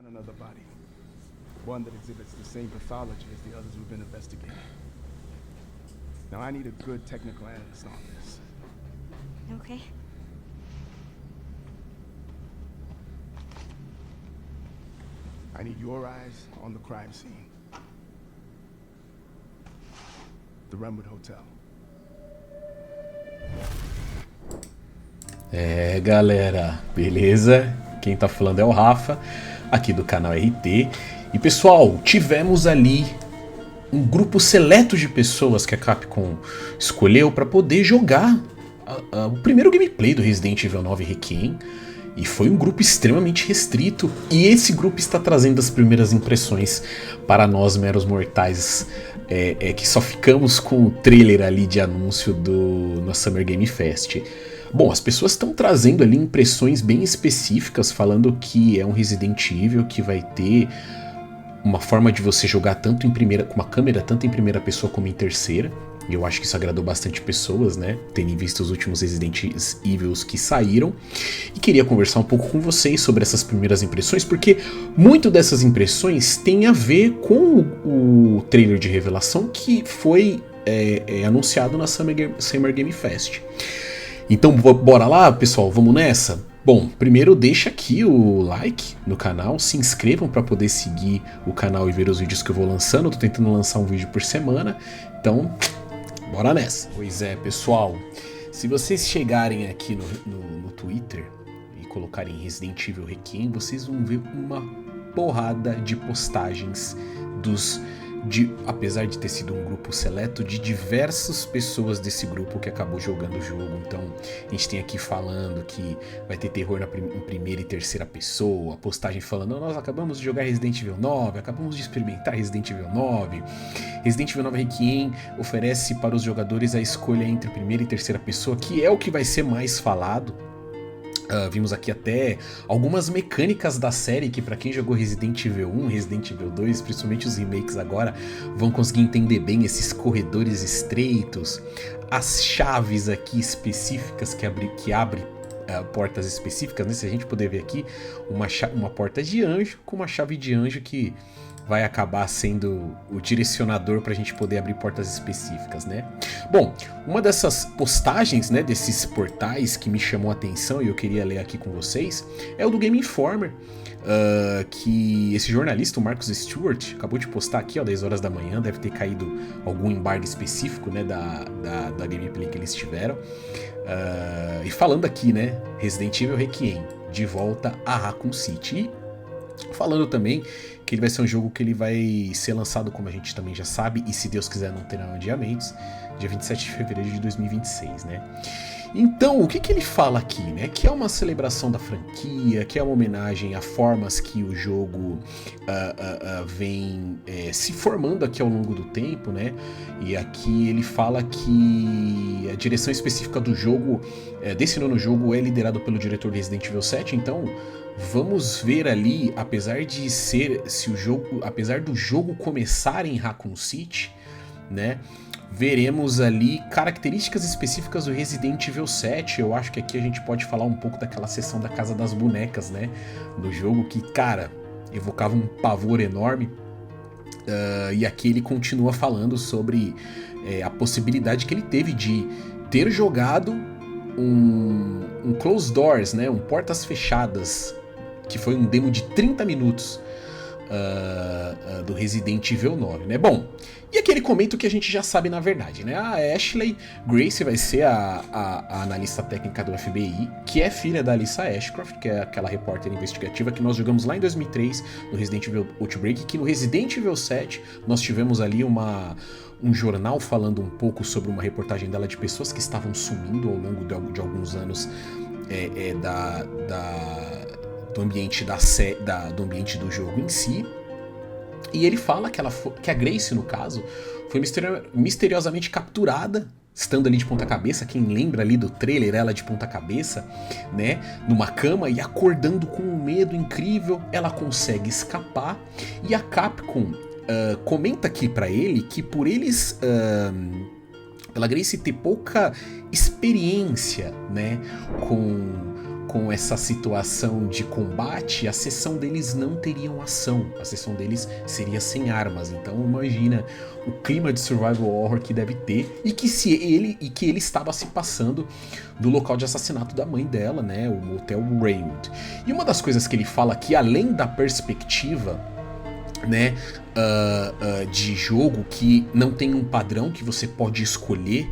found another body. One that exhibits the same pathology as the others we've been investigating. Now I need a good technical analyst on this. Okay. I need your eyes on the crime scene. The Renwood Hotel. Galera, beleza? Quem tá falando é o Rafa, aqui do canal RT. E pessoal, tivemos ali um grupo seleto de pessoas que a Capcom escolheu para poder jogar o primeiro gameplay do Resident Evil 9 Requiem. E foi um grupo extremamente restrito. E esse grupo está trazendo as primeiras impressões para nós meros mortais, que só ficamos com o trailer ali de anúncio no Summer Game Fest. Bom, as pessoas estão trazendo ali impressões bem específicas, falando que é um Resident Evil que vai ter uma forma de você jogar tanto em primeira, com uma câmera tanto em primeira pessoa como em terceira. E eu acho que isso agradou bastante pessoas, né? Tendo visto os últimos Resident Evils que saíram. E queria conversar um pouco com vocês sobre essas primeiras impressões, porque muito dessas impressões tem a ver com o trailer de revelação que foi anunciado na Summer Game Fest. Então bora lá, pessoal, vamos nessa? Bom, primeiro deixa aqui o like no canal, se inscrevam para poder seguir o canal e ver os vídeos que eu vou lançando. Eu tô tentando lançar um vídeo por semana, então bora nessa. Pois é, pessoal, se vocês chegarem aqui no Twitter e colocarem Resident Evil Requiem, vocês vão ver uma porrada de postagens apesar de ter sido um grupo seleto, de diversas pessoas desse grupo que acabou jogando o jogo. Então a gente tem aqui falando que vai ter terror em primeira e terceira pessoa, postagem falando: nós acabamos de jogar Resident Evil 9, acabamos de experimentar Resident Evil 9. Resident Evil 9 Requiem oferece para os jogadores a escolha entre primeira e terceira pessoa, que é o que vai ser mais falado. Vimos aqui até algumas mecânicas da série que, para quem jogou Resident Evil 1, Resident Evil 2, principalmente os remakes agora, vão conseguir entender bem esses corredores estreitos, as chaves aqui específicas que abrem portas específicas, né? Se a gente puder ver aqui uma porta de anjo com uma chave de anjo que vai acabar sendo o direcionador para a gente poder abrir portas específicas, né? Bom, uma dessas postagens, né, desses portais que me chamou a atenção e eu queria ler aqui com vocês é o do Game Informer, que esse jornalista, o Marcus Stewart, acabou de postar aqui, ó, 10 horas da manhã, deve ter caído algum embargo específico, né, da gameplay que eles tiveram, e falando aqui, né, Resident Evil Requiem, de volta a Raccoon City. E falando também que ele vai ser um jogo que ele vai ser lançado, como a gente também já sabe, e se Deus quiser não terá adiamentos, dia 27 de fevereiro de 2026, né? Então, o que ele fala aqui, né? Que é uma celebração da franquia, que é uma homenagem a formas que o jogo vem se formando aqui ao longo do tempo, né? E aqui ele fala que a direção específica do jogo, desse nono jogo, é liderado pelo diretor de Resident Evil 7, então vamos ver ali, apesar do jogo começar em Raccoon City, né? Veremos ali características específicas do Resident Evil 7. Eu acho que aqui a gente pode falar um pouco daquela seção da Casa das Bonecas, né? Do jogo que, cara, evocava um pavor enorme. E aqui ele continua falando sobre a possibilidade que ele teve de ter jogado um Closed Doors, né? Um Portas Fechadas, que foi um demo de 30 minutos do Resident Evil 9, né? Bom, e aquele comento que a gente já sabe na verdade, né? A Ashley Grace vai ser a analista técnica do FBI, que é filha da Alyssa Ashcroft, que é aquela repórter investigativa que nós jogamos lá em 2003 no Resident Evil Outbreak, que no Resident Evil 7 nós tivemos ali um jornal falando um pouco sobre uma reportagem dela de pessoas que estavam sumindo ao longo de alguns anos do ambiente do ambiente do jogo em si. E ele fala que a Grace, no caso, foi misteriosamente capturada, estando ali de ponta cabeça. Quem lembra ali do trailer, ela de ponta cabeça, né, numa cama, e acordando com um medo incrível, ela consegue escapar. E a Capcom comenta aqui pra ele que por eles... pela Grace ter pouca experiência, né, com com essa situação de combate, a sessão deles não teriam ação, a sessão deles seria sem armas. Então imagina o clima de survival horror que deve ter e que ele estava se passando do local de assassinato da mãe dela, né, o Motel Rainwood. E uma das coisas que ele fala aqui, além da perspectiva, né, de jogo que não tem um padrão que você pode escolher,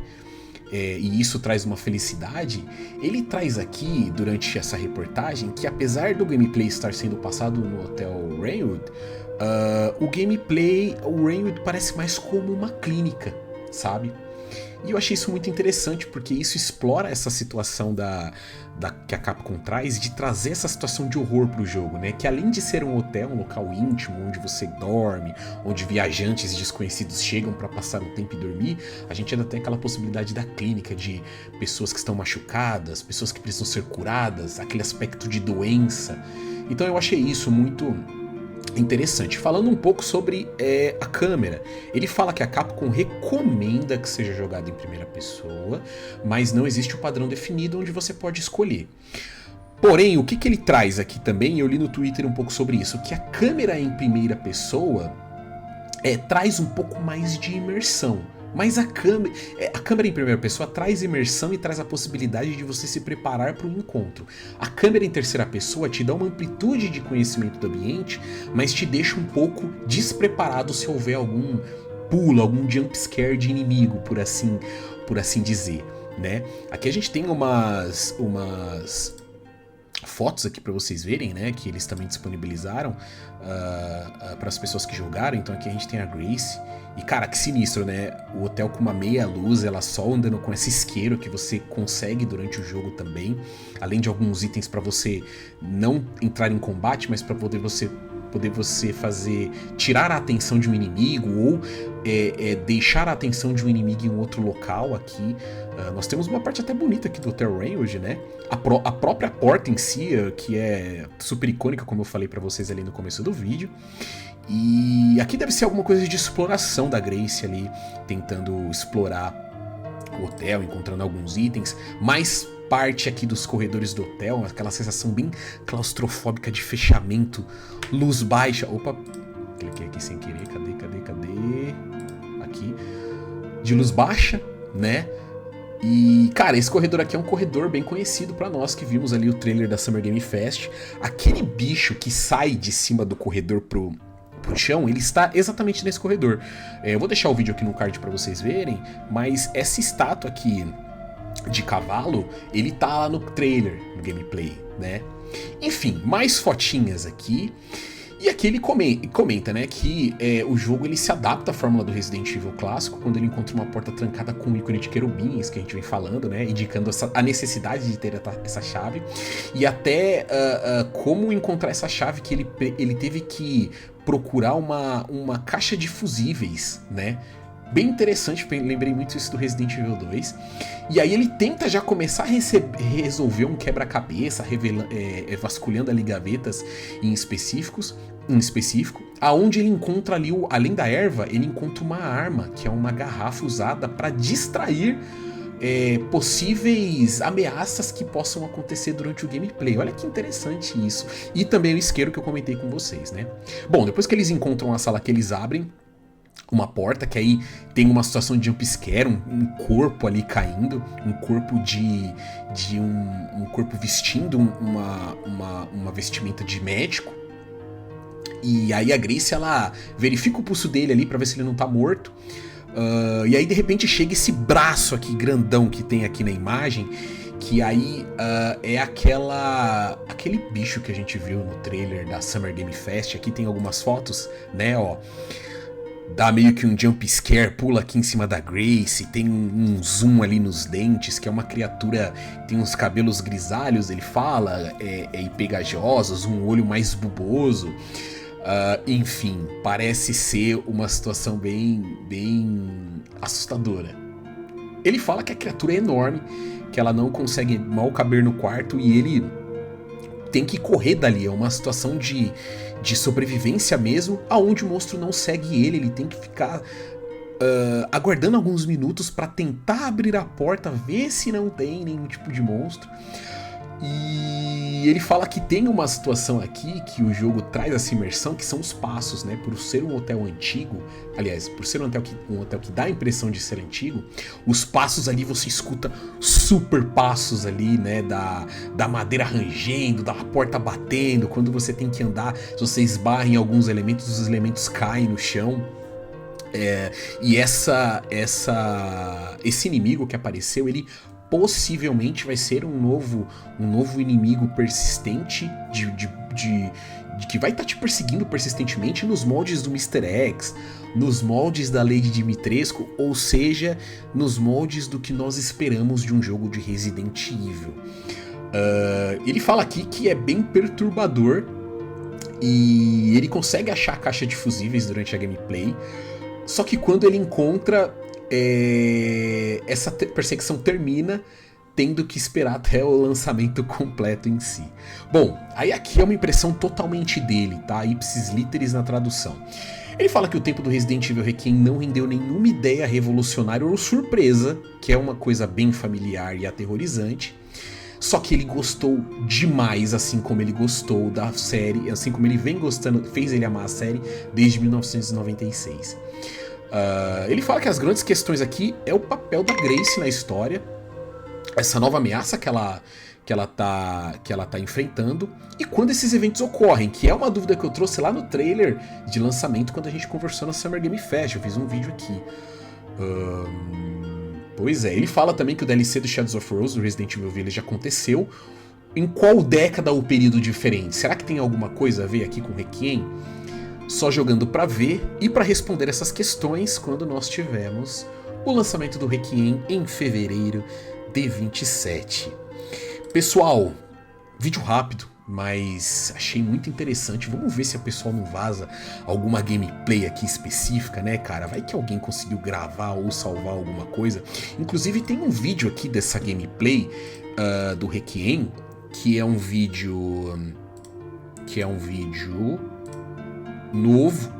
e isso traz uma felicidade, ele traz aqui, durante essa reportagem, que apesar do gameplay estar sendo passado no Hotel Rainwood, o gameplay, o Rainwood parece mais como uma clínica, sabe? E eu achei isso muito interessante, porque isso explora essa situação que a Capcom traz, de trazer essa situação de horror pro jogo, né? Que além de ser um hotel, um local íntimo, onde você dorme, onde viajantes desconhecidos chegam para passar um tempo e dormir, a gente ainda tem aquela possibilidade da clínica, de pessoas que estão machucadas, pessoas que precisam ser curadas, aquele aspecto de doença. Então eu achei isso muito interessante. Falando um pouco sobre a câmera, ele fala que a Capcom recomenda que seja jogado em primeira pessoa, mas não existe um padrão definido onde você pode escolher. Porém, o que ele traz aqui também, eu li no Twitter um pouco sobre isso, que a câmera em primeira pessoa traz um pouco mais de imersão. Mas a câmera em primeira pessoa traz imersão e traz a possibilidade de você se preparar para um encontro. A câmera em terceira pessoa te dá uma amplitude de conhecimento do ambiente, mas te deixa um pouco despreparado se houver algum pulo, algum jumpscare de inimigo, por assim dizer, né? Aqui a gente tem umas fotos aqui para vocês verem, né, que eles também disponibilizaram para as pessoas que jogaram. Então aqui a gente tem a Grace e, cara, que sinistro, né, o hotel com uma meia luz, ela só andando com esse isqueiro que você consegue durante o jogo também, além de alguns itens para você não entrar em combate, mas para poder você tirar a atenção de um inimigo ou deixar a atenção de um inimigo em um outro local. Aqui nós temos uma parte até bonita aqui do Hotel Rainwood, né? A própria porta em si, que é super icônica, como eu falei pra vocês ali no começo do vídeo. E aqui deve ser alguma coisa de exploração da Grace ali, tentando explorar o hotel, encontrando alguns itens, mais parte aqui dos corredores do hotel, aquela sensação bem claustrofóbica de fechamento, luz baixa. Opa, cliquei aqui sem querer, cadê? Aqui, de luz baixa, né? E, cara, esse corredor aqui é um corredor bem conhecido pra nós que vimos ali o trailer da Summer Game Fest. Aquele bicho que sai de cima do corredor pro chão, ele está exatamente nesse corredor. Eu vou deixar o vídeo aqui no card pra vocês verem, mas essa estátua aqui de cavalo, ele tá lá no trailer, no gameplay, né? Enfim, mais fotinhas aqui. E aqui ele comenta, né, que o jogo ele se adapta à fórmula do Resident Evil clássico, quando ele encontra uma porta trancada com um ícone de querubins, que a gente vem falando, né, indicando a necessidade de ter essa chave, e até como encontrar essa chave, que ele teve que procurar uma caixa de fusíveis, né. Bem interessante, lembrei muito isso do Resident Evil 2. E aí ele tenta já começar a resolver um quebra-cabeça, vasculhando ali gavetas em específico, aonde ele encontra ali, além da erva, ele encontra uma arma, que é uma garrafa usada para distrair possíveis ameaças que possam acontecer durante o gameplay. Olha que interessante isso. E também o isqueiro que eu comentei com vocês, né? Bom, depois que eles encontram a sala que eles abrem, uma porta, que aí tem uma situação de jumpscare, um corpo ali caindo, um corpo um corpo vestindo uma vestimenta de médico. E aí a Grace, ela verifica o pulso dele ali pra ver se ele não tá morto. E aí de repente chega esse braço aqui grandão que tem aqui na imagem, que aí é aquele bicho que a gente viu no trailer da Summer Game Fest. Aqui tem algumas fotos, né, ó. Dá meio que um jump scare, pula aqui em cima da Grace, tem um zoom ali nos dentes, que é uma criatura, tem uns cabelos grisalhos, ele fala, e pegajosos, um olho mais buboso. Enfim, parece ser uma situação bem assustadora. Ele fala que a criatura é enorme, que ela não consegue mal caber no quarto e ele tem que correr dali. É uma situação de sobrevivência mesmo, aonde o monstro não segue ele tem que ficar aguardando alguns minutos para tentar abrir a porta, ver se não tem nenhum tipo de monstro. E ele fala que tem uma situação aqui que o jogo traz essa imersão, que são os passos, né? Por ser um hotel antigo, aliás, por ser um hotel que dá a impressão de ser antigo, os passos ali você escuta super passos ali, né? Da madeira rangendo, da porta batendo. Quando você tem que andar, se você esbarra em alguns elementos, os elementos caem no chão. E esse inimigo que apareceu, ele possivelmente vai ser um novo inimigo persistente de que vai estar te perseguindo persistentemente nos moldes do Mr. X, nos moldes da Lady Dimitrescu, ou seja, nos moldes do que nós esperamos de um jogo de Resident Evil. Ele fala aqui que é bem perturbador e ele consegue achar a caixa de fusíveis durante a gameplay, só que quando ele encontra, essa perseguição termina tendo que esperar até o lançamento completo em si. Bom, aí aqui é uma impressão totalmente dele, tá? Ipsis literis na tradução. Ele fala que o tempo do Resident Evil Requiem não rendeu nenhuma ideia revolucionária ou surpresa, que é uma coisa bem familiar e aterrorizante. Só que ele gostou demais, assim como ele gostou da série, assim como ele vem gostando, fez ele amar a série desde 1996. Ele fala que as grandes questões aqui é o papel da Grace na história, essa nova ameaça que ela tá enfrentando, e quando esses eventos ocorrem, que é uma dúvida que eu trouxe lá no trailer de lançamento quando a gente conversou na Summer Game Fest, eu fiz um vídeo aqui. Pois é, ele fala também que o DLC do Shadows of Rose, do Resident Evil Village, aconteceu. Em qual década ou período diferente? Será que tem alguma coisa a ver aqui com o Requiem? Só jogando pra ver e pra responder essas questões quando nós tivermos o lançamento do Requiem em fevereiro de 27. Pessoal, vídeo rápido, mas achei muito interessante. Vamos ver se a pessoa não vaza alguma gameplay aqui específica, né, cara? Vai que alguém conseguiu gravar ou salvar alguma coisa. Inclusive tem um vídeo aqui dessa gameplay do Requiem, que é um vídeo novo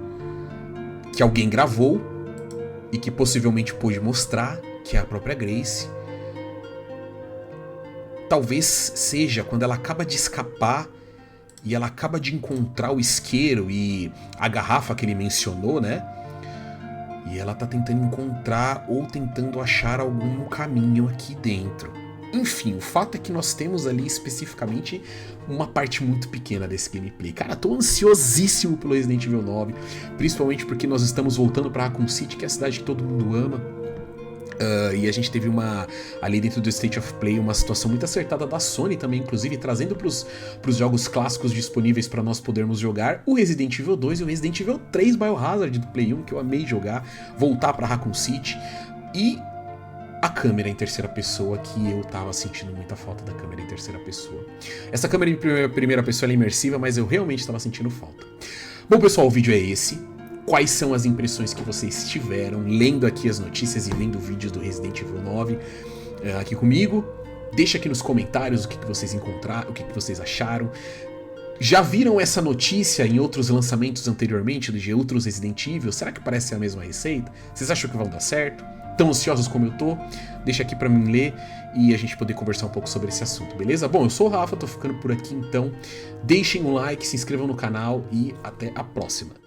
que alguém gravou e que possivelmente pôde mostrar, que é a própria Grace. Talvez seja quando ela acaba de escapar e ela acaba de encontrar o isqueiro e a garrafa que ele mencionou, né? E ela tá tentando encontrar ou tentando achar algum caminho aqui dentro. Enfim, o fato é que nós temos ali especificamente uma parte muito pequena desse gameplay. Cara, tô ansiosíssimo pelo Resident Evil 9, principalmente porque nós estamos voltando pra Raccoon City, que é a cidade que todo mundo ama. E a gente teve ali dentro do State of Play, uma situação muito acertada da Sony também, inclusive trazendo pros jogos clássicos disponíveis para nós podermos jogar o Resident Evil 2 e o Resident Evil 3 Biohazard do Play 1, que eu amei jogar, voltar pra Raccoon City, e a câmera em terceira pessoa, que eu tava sentindo muita falta da câmera em terceira pessoa. Essa câmera em primeira pessoa é imersiva, mas eu realmente tava sentindo falta. Bom, pessoal, o vídeo é esse. Quais são as impressões que vocês tiveram lendo aqui as notícias e vendo vídeos do Resident Evil 9 aqui comigo? Deixa aqui nos comentários o que vocês encontraram, o que vocês acharam. Já viram essa notícia em outros lançamentos anteriormente de outros Resident Evil? Será que parece ser a mesma receita? Vocês acham que vão dar certo? Tão ansiosos como eu tô? Deixa aqui pra mim ler e a gente poder conversar um pouco sobre esse assunto, beleza? Bom, eu sou o Rafa, tô ficando por aqui então. Deixem um like, se inscrevam no canal e até a próxima.